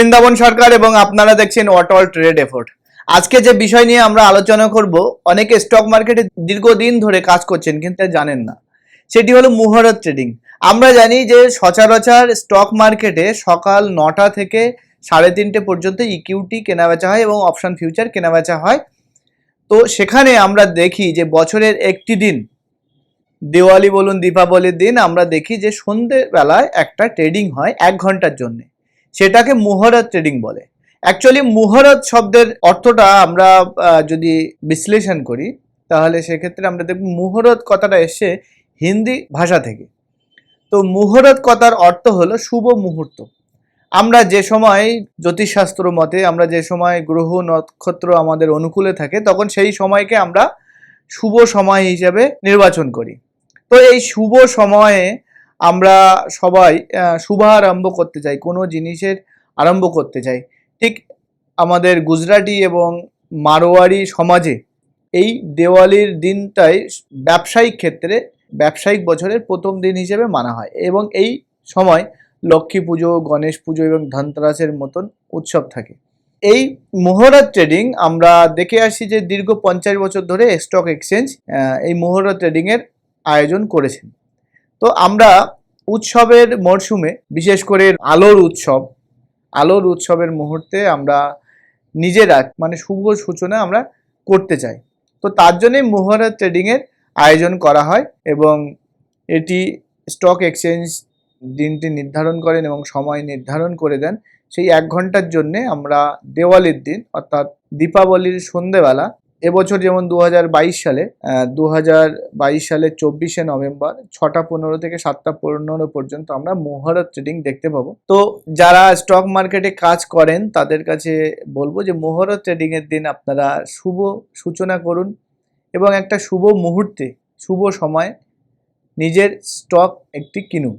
বৃন্দাবন সরকার এবং আপনারা দেখছেন অটল ট্রেড এফোর্ট। আজকে যে বিষয় নিয়ে আমরা আলোচনা করব, অনেকে স্টক মার্কেটে দীর্ঘদিন ধরে কাজ করছেন কিন্তু জানেন না, সেটি হলো মুহূর্ত ট্রেডিং। আমরা জানি যে সচরাচর স্টক মার্কেটে সকাল 9টা থেকে 3:30 পর্যন্ত ইকুইটি কেনাবেচা হয় এবং অপশন ফিউচার কেনাবেচা হয়। তো সেখানে আমরা দেখি যে বছরের একটি দিন, দিওয়ালি বলুন দীপাবলির দিন, আমরা দেখি যে সন্ধ্যেবেলায় একটা ট্রেডিং হয় 1 ঘন্টার জন্য, সেটাকে মুহূর্ত ট্রেডিং বলে। অ্যাকচুয়ালি মুহূর্ত শব্দের অর্থটা আমরা যদি বিশ্লেষণ করি তাহলে সেক্ষেত্রে আমরা দেখব মুহূর্ত কথাটা এসছে হিন্দি ভাষা থেকে। তো মুহূর্ত কথার অর্থ হলো শুভ মুহূর্ত। আমরা যে সময় জ্যোতিষশাস্ত্র মতে আমরা যে সময় গ্রহ নক্ষত্র আমাদের অনুকূলে থাকে তখন সেই সময়কে আমরা শুভ সময় হিসেবে নির্বাচন করি। তো এই শুভ সময়ে আমরা সবাই শুভারম্ভ করতে চাই, কোনো জিনিসের আরম্ভ করতে চাই। ঠিক আমাদের গুজরাটি এবং মারোয়ারি সমাজে এই দেওয়ালির দিনটাই ব্যবসায়িক ক্ষেত্রে ব্যবসায়িক বছরের প্রথম দিন হিসেবে মানা হয় এবং এই সময় লক্ষ্মী পুজো, গণেশ পুজো এবং ধনতেরাসের মতন উৎসব থাকে। এই মুহূর্ত ট্রেডিং আমরা দেখে আসি যে দীর্ঘ 50 বছর ধরে স্টক এক্সচেঞ্জ এই মুহূর্ত ট্রেডিংয়ের আয়োজন করেছেন। তো আমরা উৎসবের মরশুমে, বিশেষ করে আলোর উৎসবের মুহূর্তে আমরা নিজেরা শুভ সূচনা আমরা করতে চাই। তো তার জন্যই মুহূর্ত ট্রেডিংয়ের আয়োজন করা হয় এবং এটি স্টক এক্সচেঞ্জ দিনটি নির্ধারণ করেন এবং সময় নির্ধারণ করে দেন। সেই 1 ঘন্টার জন্যে আমরা দেওয়ালির দিন অর্থাৎ দীপাবলির সন্ধেবেলা, এবছর যেমন 2022 সালে 24শে নভেম্বর 6টা 15 থেকে 7টা 15 পর্যন্ত আমরা মুহূর্ত ট্রেডিং দেখতে পাবো। তো যারা স্টক মার্কেটে কাজ করেন তাদের কাছে বলবো যে মুহূর্ত ট্রেডিং এর দিন আপনারা শুভ সূচনা করুন এবং একটা শুভ মুহূর্তে, শুভ সময় নিজের স্টক একটি কিনুন।